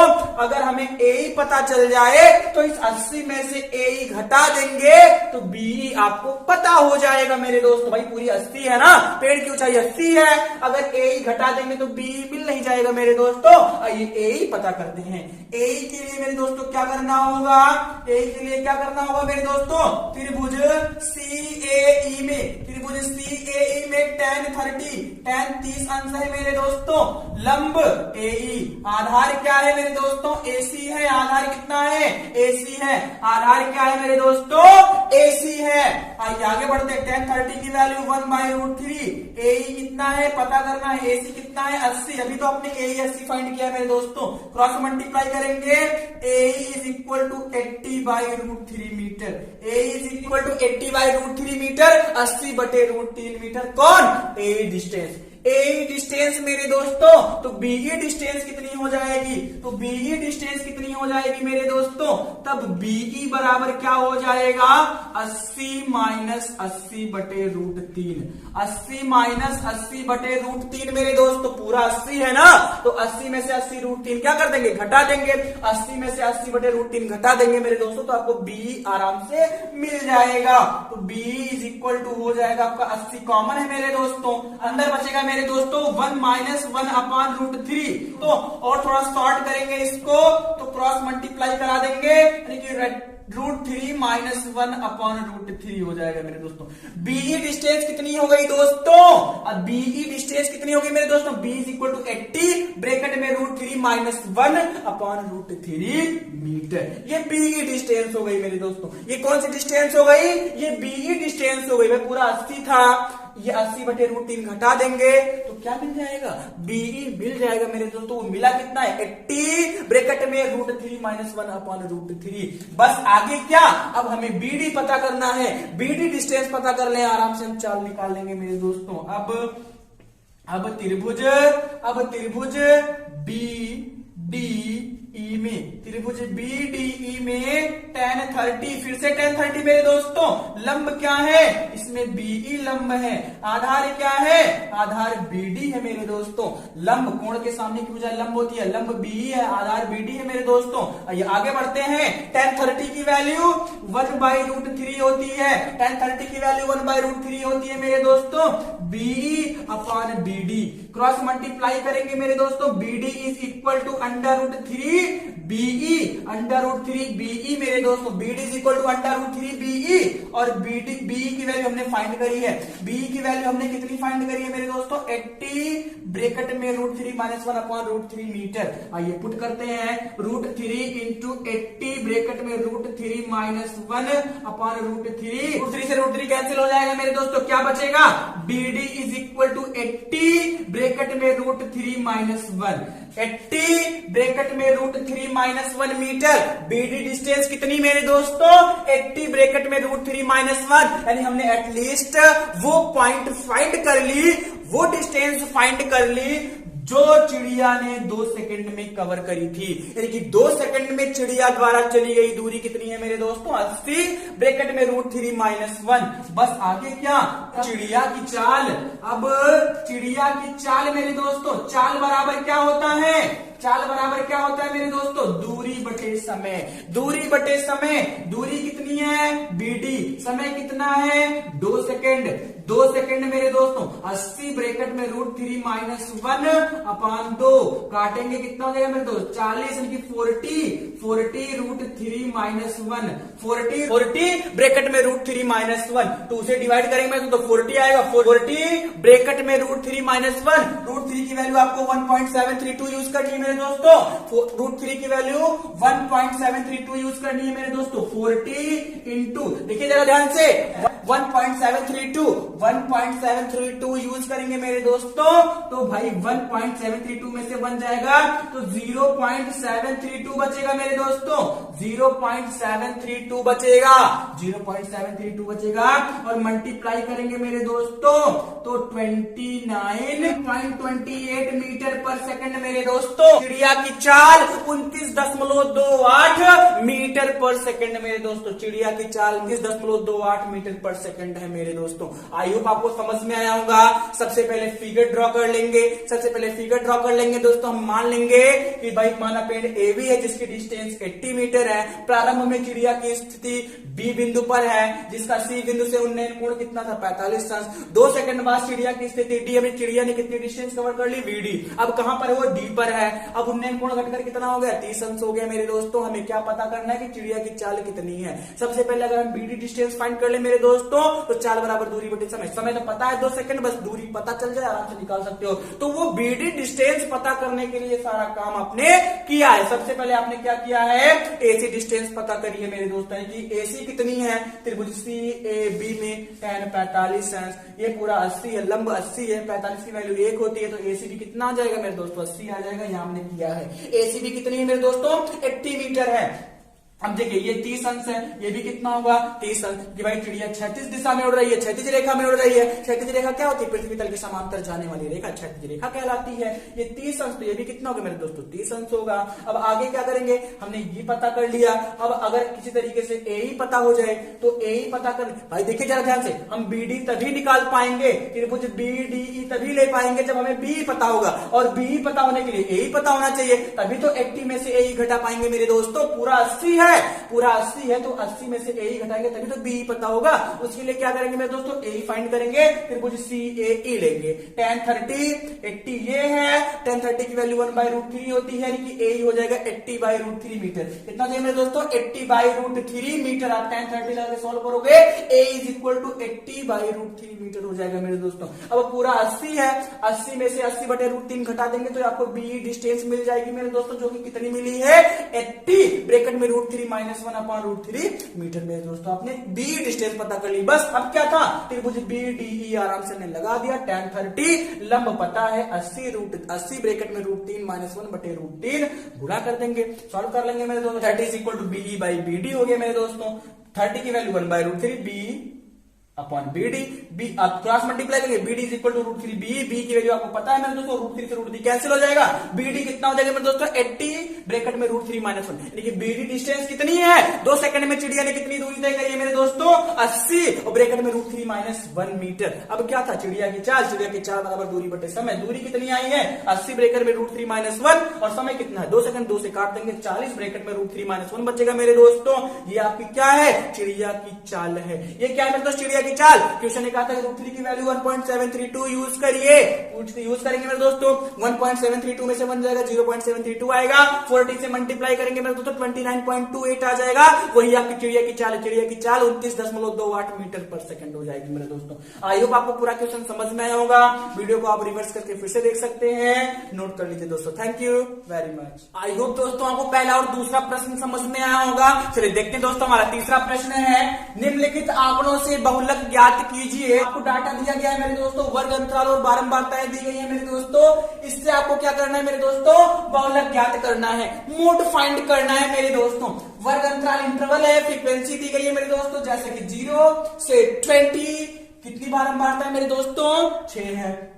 अगर हमें ए पता चल जाए तो इस 80 में से ए घटा देंगे तो बी आपको पता हो जाएगा मेरे दोस्तों। भाई पूरी 80 है ना, पेड़ की ऊंचाई 80 है, अगर ए घटा देंगे तो बी मिल नहीं जाएगा मेरे दोस्तों। आइए ए पता करते हैं। ए के लिए मेरे दोस्तों क्या करना होगा? ए के लिए क्या करना होगा मेरे दोस्तों? त्रिभुज CAE में, त्रिभुज CAE में tan 30 अंश है मेरे दोस्तों। लंब AE, आधार क्या है मेरे दोस्तों? AC है। आधार कितना है? AC है। आधार क्या है मेरे दोस्तों? AC है। आइए आगे बढ़ते हैं। tan 30 की वैल्यू 1/√3। AE कितना है पता करना है। AC कितना है? 80। अभी तो आपने AE 80 फाइंड किया है मेरे दोस्तों। क्रॉस मल्टीप्लाई करेंगे, AE is equal to 80/√3 metre. AE is equal to 80/√3 metre, 80/√3 metre. कौन? AE distance. ए डिस्टेंस मेरे दोस्तों, तो बीई डिस्टेंस कितनी हो जाएगी? तो बीई डिस्टेंस कितनी हो जाएगी मेरे दोस्तों? तब बीई बराबर क्या हो जाएगा? 80 माइनस 80/√3। 80 माइनस 80/√3 मेरे दोस्तों, पूरा 80 है ना, तो 80 में से 80√3 क्या कर देंगे? घटा देंगे। 80 में से 80/√3 घटा देंगे मेरे दोस्तों, तो आपको बी आराम से मिल जाएगा। तो बी इज इक्वल टू हो जाएगा आपका 80 कॉमन है मेरे दोस्तों, अंदर बचेगा मेरे दोस्तों 1 माइनस 1/√3। तो और थोड़ा शॉर्ट करेंगे इसको, तो क्रॉस मल्टीप्लाई करा देंगे, यानी कि √3 माइनस 1/√3 हो जाएगा मेरे दोस्तों। बीई डिस्टेंस कितनी हो गई दोस्तों? अब बीई डिस्टेंस कितनी हो गई मेरे दोस्तों? B is equal to 80 bracket में √3 माइनस 1/√3 मीटर। ये बीई डिस्टेंस हो गई मेरे दोस्तों। ये कौन सी डिस्टेंस हो गई? ये बीई डिस्टेंस हो गई। मैं पूरा 80 था, ये 80/√3 घटा देंगे तो क्या मिल जाएगा? बीई मिल जाएगा मेरे दोस्तों। वो मिला कितना है? 80 ब्रैकेट में √3 माइनस 1/√3। बस आगे क्या? अब हमें बीडी पता करना है। बीडी डिस्टेंस पता कर ले, आराम से हम चाल निकाल लेंगे मेरे दोस्तों। अब त्रिभुज BDE में, त्रिभुज BDE में tan 30, फिर से tan 30 मेरे दोस्तों। लंब क्या है? इसमें BE लंब है। आधार क्या है? आधार BD है मेरे दोस्तों। लंब कोण के सामने की भुजा लंब होती है, लंब BE है, आधार BD है मेरे दोस्तों। आइए आगे बढ़ते हैं। tan 30 की वैल्यू 1/√3 होती है। tan 30 की वैल्यू 1/√3 होती है मेरे दोस्तों। BE/BD क्रॉस मल्टीप्लाई करेंगे मेरे दोस्तों। BD is equal to √3 BE, √3 BE मेरे दोस्तों। BD is equal to √3 BE, और BE की वैल्यू हमने फाइंड करी है। BE की वैल्यू हमने कितनी फाइंड करी है मेरे दोस्तों? 80 ब्रैकेट में √3 माइनस 1/√3 मीटर। आइए पुट करते हैं, √3 इंटू 80 ब्रैकेट में √3 माइनस 1/√3। √3 से √3 कैंसिल हो जाएगा मेरे दोस्तों, क्या बचेगा? BD is equal to 80 bracket में √3 माइनस 1। 80 ब्रैकेट में √3 माइनस 1 मीटर। BD डिस्टेंस कितनी मेरे दोस्तों? 80 ब्रैकेट में √3 माइनस 1, यानी हमने एटलीस्ट वो पॉइंट फाइंड कर ली, वो डिस्टेंस फाइंड कर ली जो चिड़िया ने 2 सेकंड में कवर करी थी। यानी कि 2 सेकंड में चिड़िया द्वारा चली गई दूरी कितनी है मेरे दोस्तों? 80 ब्रैकेट में √3 माइनस 1। बस आगे क्या? चिड़िया की चाल। अब चिड़िया की चाल मेरे दोस्तों, चाल बराबर क्या होता है? चाल बराबर क्या होता है मेरे दोस्तों? दूरी बटे समय। दूरी बटे समय, दूरी कितनी है? BD। समय कितना है? 2 सेकंड। 2 सेकंड मेरे दोस्तों, 80 ब्रैकेट में √3 माइनस 1/2 काटेंगे, कितना हो जाएगा मेरे दोस्त? 40, यानी कि 40 √3 माइनस 1। 40 ब्रैकेट में √3 माइनस 1, 2 से डिवाइड करेंगे तो 40 आएगा। 40 ब्रैकेट में √3 माइनस 1। √3 की वैल्यू आपको 1.732 यूज करनी है मेरे दोस्तों। √3 की वैल्यू 1.732 यूज करनी है मेरे दोस्तों। 40 इंटू, देखिए जरा ध्यान से, 1.732 यूज करेंगे मेरे मेरे दोस्तों, तो भाई 1.732 में से बन जाएगा तो 0.732 बचेगा मेरे दोस्तों, 0.732 बचेगा, 0.732 बचेगा और मल्टीप्लाई करेंगे मेरे दोस्तों तो 29.28 मीटर पर सेकंड मेरे दोस्तों। चिड़िया की चाल 29.28 मीटर पर सेकंड मेरे दोस्तों, चिड़िया की चाल 29.28 मीटर पर सेकंड है मेरे दोस्तों। आई होप आपको समझ में आया होगा। सबसे पहले फिगर ड्रॉ कर लेंगे, दोस्तों। हम मान लेंगे कि भाई माना पेड़ ए बी है जिसकी डिस्टेंस 80 मीटर है। प्रारंभ में चिड़िया की स्थिति बी बिंदु पर है जिसका सी बिंदु से उन्नयन कोण कितना था 45 अंश। 2 सेकंड बाद चिड़िया की स्थिति डी, अभी चिड़िया ने कितनी डिस्टेंस कवर कर ली वीडी, अब कहां पर है वो डी पर है। अब उन्नयन कोण घटकर कितना हो गया 30 अंश हो गया मेरे दोस्तों। हमें क्या पता करना है कि चिड़िया की चाल कितनी है। सबसे पहले अगर हम बीडी डिस्टेंस फाइंड कर ले मेरे दोस्तों तो चाल बराबर दूरी बटे समय। समय तो पता है 2 सेकंड, बस दूरी पता चल जाए आराम से निकाल सकते हो। तो वो बीडी डिस्टेंस पता करने के लिए सारा काम आपने किया है। सबसे पहले आपने क्या किया है, एसी डिस्टेंस पता करिए मेरे दोस्तों कि एसी कितनी है। त्रिभुज सी ए बी में tan 45 अंश, ये पूरा 80 है, लंब 80 है, 45 की वैल्यू 1 होती है तो एसी भी कितना आ जाएगा मेरे दोस्तों 80 आ जाएगा। ये हमने किया है। एसी भी कितनी है मेरे दोस्तों 80 मीटर है। अब देखिए ये 30 अंश है, ये भी कितना होगा 30 अंश कि भाई चिड़िया क्षैतिज दिशा में उड़ रही है, क्षैतिज रेखा में उड़ रही है। क्षैतिज रेखा क्या होती है, पृथ्वी तल के समांतर जाने वाली रेखा क्षैतिज रेखा कहलाती है। ये 30 अंश, तो ये भी कितना होगा मेरे दोस्तों 30 अंश होगा। अब आगे क्या करेंगे, हमने ये पता कर लिया। अब अगर किसी तरीके से ए ही पता हो जाए तो ए ही पता कर, भाई देखिए जरा ध्यान से, हम बीडी तभी निकाल पाएंगे, त्रिभुज बीडीई तभी ले पाएंगे जब हमें बी पता होगा, और बी पता होने के लिए ए ही पता होना चाहिए, तभी तो 80 में से ए ही घटा पाएंगे मेरे दोस्तों। पूरा 80 है, पूरा 80 है तो 80 में से ए ही घटाएंगे तभी तो बी पता होगा। उसके लिए क्या करेंगे मेरे दोस्तों, ए ही फाइंड करेंगे, फिर कुछ सी ए ई लेंगे। tan 30 80 ये है, tan 30 की वैल्यू 1/√3 होती है, यानी कि ए ही हो जाएगा 80/√3 मीटर। कितना चाहिए मेरे दोस्तों 80/√3 मीटर। आप tan 30 लगा के सॉल्व करोगे ए इज इक्वल टू 80/√3 मीटर हो जाएगा मेरे दोस्तों। अब पूरा 80 है, 80 में से 80/√3 घटा देंगे तो आपको बी डिस्टेंस मिल जाएगी मेरे दोस्तों, जो कि कितनी मिली है 80 ब्रैकेट में √3 - 1/√3 मीटर मेरे दोस्तों। आपने बी डिस्टेंस पता कर ली। बस अब क्या था, त्रिभुज BDE आराम से ने लगा दिया। tan 30 लंब पता है 80 ब्रैकेट में √3 - 1/√3 गुणा कर देंगे, सॉल्व कर लेंगे मेरे दोस्तों। 30 इक्वल टू BE/BD हो गया मेरे दोस्तों। 30 की वैल्यू 1/√3 BE/BD, बी आप क्रॉस मल्टीप्लाई करेंगे, BD is equal to √3 B की वैल्यू आपको पता है मेरे दोस्तों, √3 से √3 कैंसिल हो जाएगा। BD कितना हो जाएगा मेरे दोस्तों 80 ब्रैकेट में √3 - 1, यानी कि BD डिस्टेंस कितनी है 2 सेकंड में चिड़िया ने कितनी दूरी तय करी है मेरे दोस्तों 80 और ब्रैकेट में √3 - 1 मीटर। अब क्या था चिड़िया की चाल बराबर दूरी बटे समय। दूरी कितनी आई है 80 ब्रैकेट में √3 - 1 और समय कितना है 2 सेकंड, 2 से काट देंगे 40 ब्रैकेट में √3 - 1 बचेगा मेरे दोस्तों। ये आपकी क्या है चिड़िया की चाल है। ये क्या है मेरे दोस्तों चिड़िया की चाल। क्वेश्चन ने कहा था √3 की वैल्यू 1.732 यूज करिए, यूज करेंगे मेरे दोस्तों। 1.732 में से बन जाएगा 0.732 आएगा, 40 से मल्टीप्लाई करेंगे मेरे दोस्तों 29.28 आ जाएगा। वही आपकी चिड़िया की चाल 29.28 मीटर पर सेकंड हो जाएगी मेरे दोस्तों। आई होप आपको पूरा क्वेश्चन समझ में आया होगा। वीडियो को आप रिवर्स करके फिर से देख सकते हैं, नोट कर लीजिए दोस्तों। Thank you very much. I hope दोस्तों आपको पहला और दूसरा प्रश्न समझ में आया होगा। चलिए देखते हैं दोस्तों, हमारा तीसरा प्रश्न है, निम्नलिखित आंकड़ों से बहुलक ज्ञात कीजिए। आपको डाटा दिया गया है मेरे दोस्तों, वर्ग अंतराल और बारंबारताएं दी गई है मेरे दोस्तों। इससे आपको क्या करना है मेरे दोस्तों, बहुलक ज्ञात करना है, मोड फाइंड करना है मेरे दोस्तों। वर्ग अंतराल इंटरवल है, फ्रीक्वेंसी दी गई है मेरे दोस्तों, जैसे कि 0 से 20 कितनी बारंबारता है मेरे दोस्तों 6 है।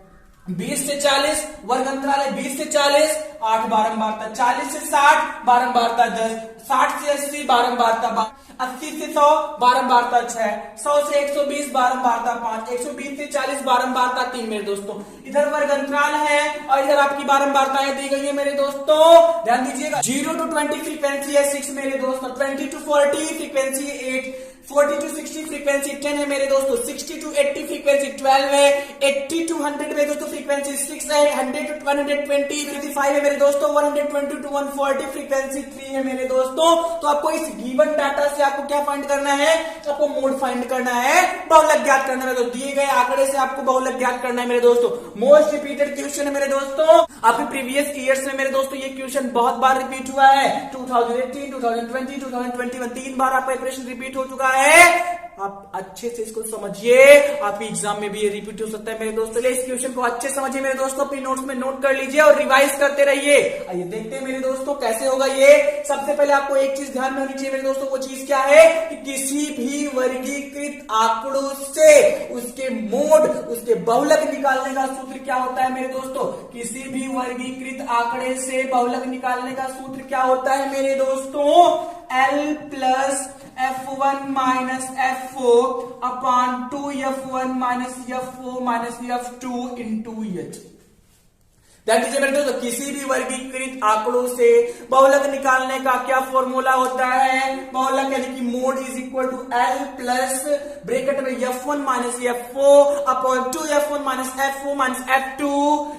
20 से 40 वर्ग अंतराल है, 20 से 40 8 बारंबारता, 40 से 60 बारंबारता 10, 60 से 80 बारंबारता 80 से 100 बारंबारता 6, 100 से 120 बारंबारता 5, 120 से 40 बारंबारता 3 मेरे दोस्तों। इधर वर्ग अंतराल है और इधर आपकी बारंबारताएं दी गई है मेरे दोस्तों, ध्यान दीजिएगा। 0 to 20 फ्रीक्वेंसी है 6 मेरे दोस्तों, 20 to 40 फ्रीक्वेंसी 8, 40 to 60 फ्रीक्वेंसी 10 है मेरे दोस्तों, 60 to 80 फ्रीक्वेंसी 12 है, 80 to 100 मेरे दोस्तों फ्रीक्वेंसी 6 है, 100 to 120 55 है मेरे दोस्तों, 120 to 140 फ्रीक्वेंसी 3 है मेरे दोस्तों। तो आपको इस गिवन डाटा से आपको क्या फाइंड करना है, आपको मोड फाइंड करना है, बहुलक ज्ञात करना है। तो दिए गए आंकड़े से आपको बहुलक ज्ञात करना है मेरे दोस्तों। मोस्ट रिपीटेड क्वेश्चन है मेरे दोस्तों, आपके प्रीवियस ईयर्स में मेरे दोस्तों ये क्वेश्चन बहुत बार रिपीट हुआ है। 2018, 2020, 2021 3 बार आपका क्वेश्चन रिपीट हो चुका है। आप अच्छे से इसको समझिए, आपके एग्जाम में भी ये रिपीट हो सकता है मेरे दोस्तों। इस क्वेश्चन को अच्छे समझिए मेरे दोस्तों, अपनी नोट्स में नोट कर लीजिए और रिवाइज करते रहिए। आइए देखते हैं मेरे दोस्तों कैसे होगा ये। सबसे पहले आपको एक चीज ध्यान में होनी चाहिए मेरे दोस्तों, वो चीज क्या है कि किसी भी वर्गीकृत आंकड़ों से उसके मोड, उसके बहुलक निकालने का सूत्र क्या होता है मेरे दोस्तों। किसी भी वर्गीकृत आंकड़े से बहुलक निकालने का सूत्र क्या होता है मेरे दोस्तों, L plus F1 minus F4 upon 2F1 minus F4 minus F2 into H। ध्यान दीजिए मेरे दोस्तों, किसी भी वर्गीकृत आंकड़ों से बहुलक निकालने का क्या फॉर्मूला होता है, बहुलक यानी कि mode is equal to L plus bracket में F1 minus F4 upon 2F1 minus F4 minus F2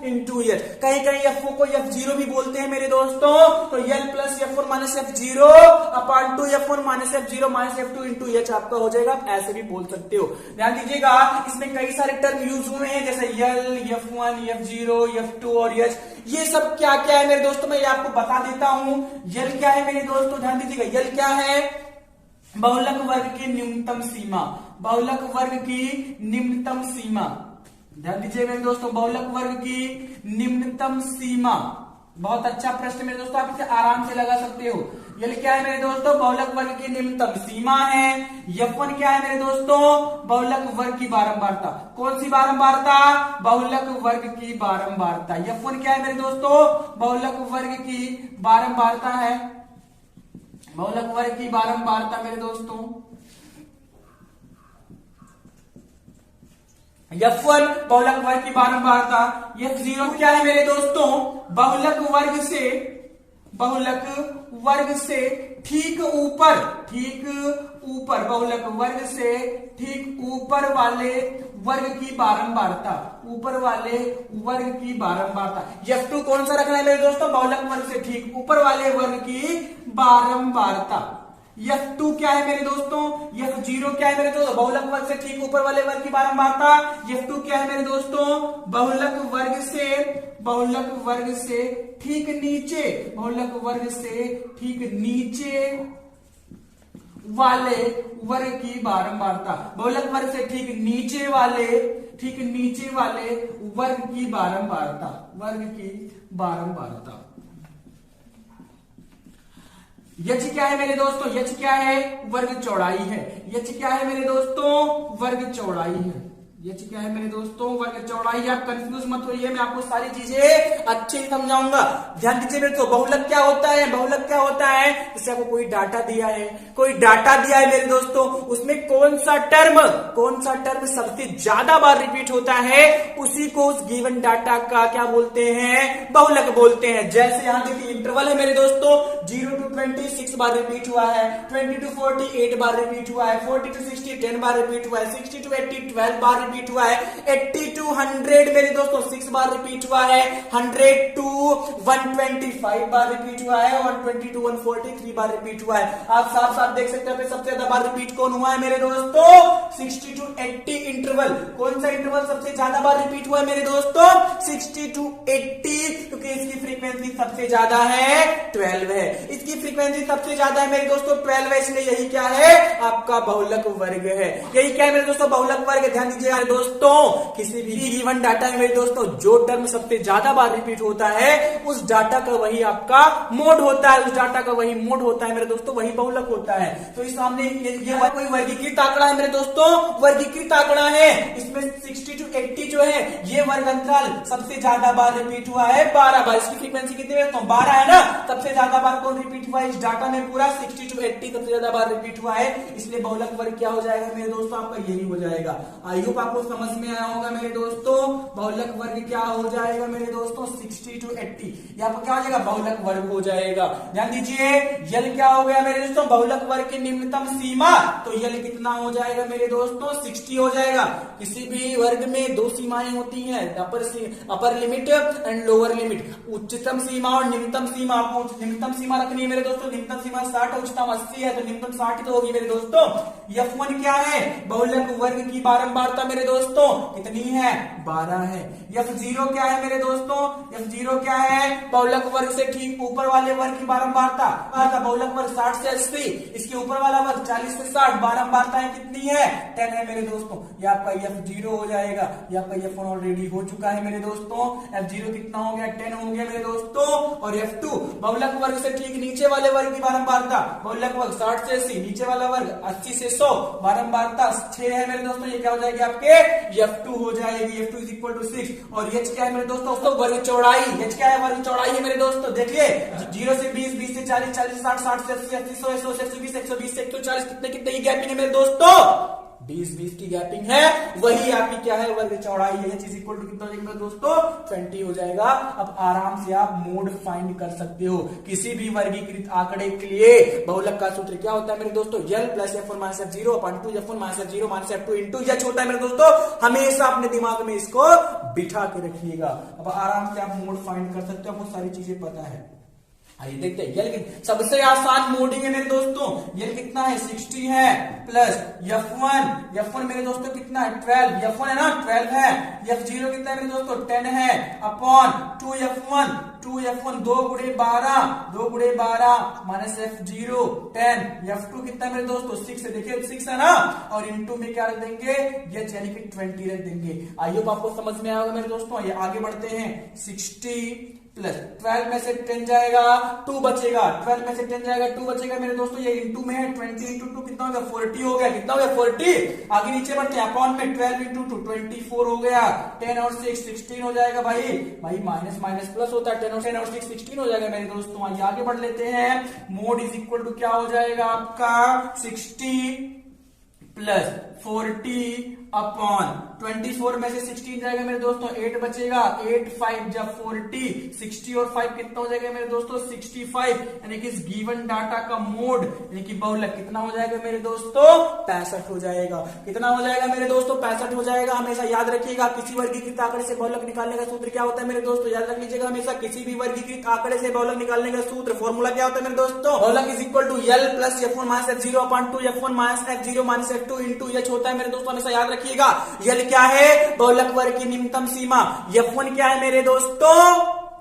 into H। कहीं कहीं F4 को F0 भी बोलते हैं मेरे दोस्तों, तो L plus F1 minus F0 upon 2F1 minus F0 minus F2 into H आपका हो जाएगा। आप ऐसे भी बोल सकते हो। ध्यान दीजिएगा, इसमें कई सारे टर्म यूज हुए हैं जैसे L, F1, F0, F2 और ये सब क्या क्या है मेरे दोस्तों, मैं ये आपको बता देता हूं। यल क्या है मेरे दोस्तों, ध्यान दीजिएगा, यल क्या है, बहुलक वर्ग की न्यूनतम सीमा, बहुलक वर्ग की निम्नतम सीमा। ध्यान दीजिए मेरे दोस्तों, बहुलक वर्ग की निम्नतम सीमा, बहुत अच्छा प्रश्न मेरे दोस्तों, आप इसे आराम से लगा सकते हो। यल क्या है मेरे दोस्तों, बहुलक वर्ग की निम्नतम सीमा है। F1 क्या है मेरे दोस्तों, बहुलक वर्ग की बारंबारता। कौन सी बारंबारता, बहुलक वर्ग की बारंबारता। F1 क्या है मेरे दोस्तों, बहुलक वर्ग की बारंबारता है, बहुलक वर्ग की बारंबारता मेरे दोस्तों। F1 बहुलक वर्ग की बारंबारता। F0 क्या है मेरे दोस्तों, बहुलक वर्ग से ठीक ऊपर, बहुलक वर्ग से ठीक ऊपर वाले वर्ग की बारंबारता, ऊपर वाले वर्ग की बारंबारता। F2 कौन सा रखना है मेरे दोस्तों, बहुलक वर्ग से ठीक ऊपर वाले वर्ग की बारंबारता। F2 क्या है मेरे दोस्तों, F0 क्या है मेरे दोस्तों, बहुलक वर्ग से ठीक ऊपर वाले वर्ग की बारंबारता। F2 क्या है मेरे दोस्तों, बहुलक वर्ग से ठीक नीचे, बहुलक वर्ग से ठीक नीचे वाले वर्ग की बारंबारता, बहुलक वर्ग से ठीक नीचे वाले वर्ग की बारंबारता। यच क्या है मेरे दोस्तों, यच क्या है, वर्ग चौड़ाई है। यच क्या है मेरे दोस्तों, वर्ग चौड़ाई है। यच क्या है मेरे दोस्तों, वर्ग चौड़ाई। आप कंफ्यूज मत होइए, मैं आपको सारी चीजें अच्छे से समझाऊंगा। ध्यान दीजिए मेरे दोस्तों, बहुलक क्या होता है, बहुलक क्या होता है, जैसे आपको कोई डाटा दिया है मेरे दोस्तों, उसमें कौन सा टर्म सबसे ज्यादा बार रिपीट होता है, उसी को उस गिवन डाटा का क्या बोलते हैं, बहुलक बोलते हैं। जैसे यहां देखिए इंटरवल है मेरे दोस्तों, 0 to 20 6 बार रिपीट हुआ है, 20 to 40 8 बार रिपीट हुआ है, 40 to 60 10 बार रिपीट हुआ है, 60 to 80 12 बार रिपीट हुआ है, 80 to 100 मेरे दोस्तों 6 बार रिपीट हुआ है, 100 to 125 बार रिपीट हुआ है, 120 to 143 बार रिपीट हुआ है। आप साफ साफ देख सकते हैं सबसे ज्यादा बार रिपीट कौन हुआ है मेरे दोस्तों, 60 to 80 इंटरवल। कौन सा इंटरवल सबसे ज्यादा बार रिपीट हुआ है मेरे दोस्तों, 60 to 80, क्योंकि इसकी फ्रीक्वेंसी सबसे ज्यादा है 12 है, इसकी फ्रीक्वेंसी सबसे ज्यादा है मेरे दोस्तों 12 है, इसलिए यही क्या है, आपका बहुलक वर्ग है। यही क्या है मेरे दोस्तों, बहुलक वर्ग। ध्यान दीजिएगा दोस्तों, किसी भी गिवन डाटा में मेरे दोस्तों जो टर्म सबसे ज्यादा बार रिपीट होता है, उस डाटा का वही आपका मोड होता है, उस डाटा का वही मोड होता है मेरे दोस्तों, वही बहुलक होता है। तो इस सामने ये कोई वर्गीकृत आंकड़ा है मेरे दोस्तों, वर्गीकृत आंकड़ा है, इसमें 60 to 80 जो है ये वर्ग अंतराल सबसे ज्यादा बार रिपीट हुआ है 12 बार। इसकी फ्रीक्वेंसी कितनी है, तो 12 है ना, सबसे ज्यादा बार कौन रिपीट हुआ है इस डाटा में, पूरा 60 to 80 सबसे ज्यादा बार रिपीट हुआ है, इसलिए बहुलक वर्ग क्या हो जाएगा मेरे दोस्तों, आपका यही हो जाएगा। आई होप आपको समझ में आया होगा मेरे दोस्तों, बहुलक वर्ग क्या हो जाएगा मेरे दोस्तों, 60 to 80, यहाँ पर क्या हो जाएगा, बहुलक वर्ग हो जाएगा। ध्यान दीजिए, यल क्या हो गया मेरे दोस्तों, बहुलक वर्ग की निम्नतम सीमा, तो यल कितना हो जाएगा मेरे दोस्तों, 60 हो जाएगा। किसी भी वर्ग में दो सीमाएं होती हैं, upper limit and lower limit, उच्चतम सीमा और निम्नतम सीमा। आपको निम्नतम सीमा रखनी है मेरे दोस्तों, निम्नतम सीमा 60 है, उच्चतम 80 है, तो निम्नतम 60 तो होगी मेरे दोस्तों। F1 क्या है, बहुलक वर्ग की बारंबारता मेरे मेरे दोस्तों कितनी है 12 है। F0 क्या है मेरे दोस्तों, F0 क्या है, बहुलक वर्ग से ठीक ऊपर वाले वर्ग की बारंबारता, बहुलक वर्ग 60 से 80, इसके ऊपर वाला वर्ग 40 से 60, बारंबारताएं कितनी है 10 है मेरे दोस्तों। ये आपका F0 हो जाएगा, ये आपका F1 ऑलरेडी हो चुका है मेरे दोस्तों। F0 कितना हो गया 10 हो गया मेरे दोस्तों। और F2 बहुलक वर्ग से ठीक नीचे वाले वर्ग की बारंबारता, बहुलक वर्ग 60 से 80, नीचे वाला वर्ग 80 से 100, बारंबारता 6 है मेरे दोस्तों। ये क्या हो जाएगी आपके F2 हो जाएगी, F2 इज इक्वल टू 6। और H क्या है मेरे दोस्तों, वर्ग चौड़ाई, H क्या है वर्ग चौड़ाई है मेरे दोस्तों। देखिए 0 से 20, 20 से 40, 40 से 60, 60 से 80, 80 से 100, 100 से 120, 120 से 140, कितने कितने की गैपिंग है मेरे दोस्तों 20 की गैपिंग है, वही आपकी क्या है वर्ग चौड़ाई है। H इज इक्वल टू कितना हो जाएगा दोस्तों 20 हो जाएगा। अब आराम से आप मोड फाइंड कर सकते हो किसी भी वर्गीकृत आंकड़े के लिए। बहुलक का सूत्र क्या होता है मेरे दोस्तों, L plus F1 minus F0 upon 2 F1 minus F0 minus F2 into H होता है मेरे दोस्तों। हमेशा अपने दिमाग में इसको बिठा के रखिएगा। अब आराम से आप मोड फाइंड कर सकते हो, आपको सारी चीजें पता है। आइए देखते हैं L सबसे आसान मोडिंग है मेरे दोस्तों। L कितना है 60 है, प्लस F1 मेरे दोस्तों कितना है 12, F1 है ना 12 है। F0 कितना है मेरे दोस्तों 10 है, अपॉन 2F1 2 गुणे 12 माइनस F0 10, F2 कितना है मेरे दोस्तों 6 है, देखिए 6 है ना, और इंटू में क्या रख देंगे ये यानी कि 20 रख देंगे। आइए आपको समझ में आएगा मेरे दोस्तों। ये आगे बढ़ते हैं 60 प्लस 12 में से 10 जाएगा 2 बचेगा, 12 में से 10 जाएगा 2 बचेगा मेरे दोस्तों। ये इंटू में है 20 इंटू 2 कितना हो गया 40 हो गया, कितना हो गया 40। आगे नीचे बढ़ते हैं, अपॉन में 12 इंटू 2 24 हो गया, 10 और 6 16 हो जाएगा भाई माइनस माइनस प्लस होता है, 10 और 6 16 हो जाएगा मेरे दोस्तों। आइए आगे बढ़ लेते हैं, मोड इज इक्वल टू क्या हो जाएगा आपका 60 प्लस 40 अपॉन 24 में से 16 जाएगा मेरे दोस्तों 8 बचेगा, 8 5 जब 40, 60 और 5 कितना हो जाएगा मेरे दोस्तों 65, यानी कि इस गिवन डाटा का मोड यानी कि बहुलक कितना हो जाएगा मेरे दोस्तों 65 हो जाएगा। कितना हो जाएगा मेरे दोस्तों 65 हो जाएगा। हमेशा याद रखिएगा किसी वर्गीकृत आंकड़े से बहुलक निकालने का सूत्र क्या होता है मेरे दोस्तों, याद रख लीजिएगा हमेशा किसी भी वर्गीकृत आंकड़े से बहुलक निकालने का सूत्र फॉर्मूला क्या होता है मेरे दोस्तों, बहुलक is equal to L plus F1 minus F0 upon 2 F1 minus F0 minus F2 into H होता है मेरे दोस्तों। हमेशा याद रखिएगा L क्या है बहुलक वर्ग की न्यूनतम सीमा, F1 क्या है मेरे दोस्तों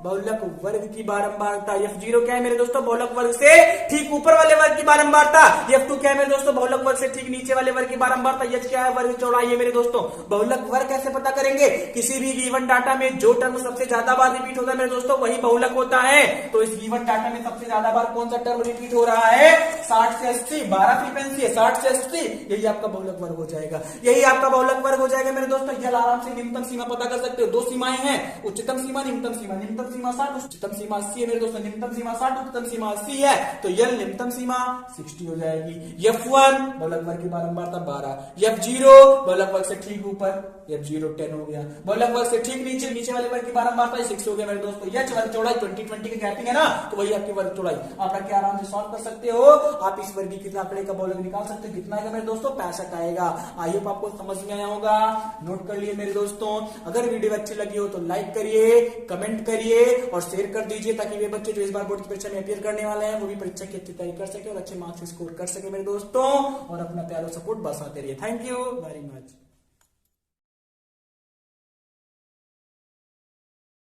बहुलक वर्ग की बारंबारता, F0 क्या है मेरे दोस्तों बहुलक वर्ग से ठीक ऊपर वाले वर्ग की बारंबारता, F2 क्या है मेरे दोस्तों बहुलक वर्ग से ठीक नीचे वाले वर्ग की बारंबारता, H क्या है वर्ग चौड़ाई है मेरे दोस्तों। बहुलक वर्ग कैसे पता करेंगे, किसी भी गिवन डाटा में जो टर्म सबसे ज्यादा बार रिपीट होता है मेरे दोस्तों वही बहुलक होता है। तो इस गिवन डाटा में सबसे ज्यादा बार कौन सा टर्म रिपीट हो रहा है 60 से 80, 12 फ्रीक्वेंसी है 60 से 80, यही आपका बहुलक वर्ग हो जाएगा, यही आपका बहुलक वर्ग हो जाएगा मेरे दोस्तों। ये आराम से न्यूनतम सीमा पता कर सकते हो, दो सीमाएं हैं उच्चतम सीमा न्यूनतम सीमा, न्यूनतम सीमा 60 उच्चतम सीमा 80 है मेरे दोस्तों, न्यूनतम सीमा 60 उच्चतम सीमा 80 है, तो ये न्यूनतम सीमा 60 हो जाएगी। F1 बहुलक वर्ग की बारंबारता 12, F0 बहुलक वर्ग से ठीक ऊपर F0 10 हो गया, बहुलक वर्ग से ठीक नीचे नीचे वाले वर्ग की बारंबारता 6 हो गया मेरे दोस्तों। H वर्ग चौड़ाई 20 20 की गैपिंग है ना, तो वही आपकी वर्ग चौड़ाई आप रख के आराम से सॉल्व कर सकते हो। आप इस वर्ग की आंकड़े का बहुलक निकाल सकते हो, कितना आएगा मेरे दोस्तों 65 आएगा। आई होप आपको समझ में आया होगा, नोट कर लिए मेरे दोस्तों। अगर वीडियो अच्छी लगी हो तो लाइक करिए, कमेंट करिए और शेयर कर दीजिए ताकि वे बच्चे जो इस बार बोर्ड की परीक्षा में अपियर करने वाले हैं वो भी परीक्षा की अच्छी तैयारी कर सके और अच्छे मार्क्स स्कोर कर सके मेरे दोस्तों, और अपना प्यारा सपोर्ट बरसाते रहिए। Thank you very much.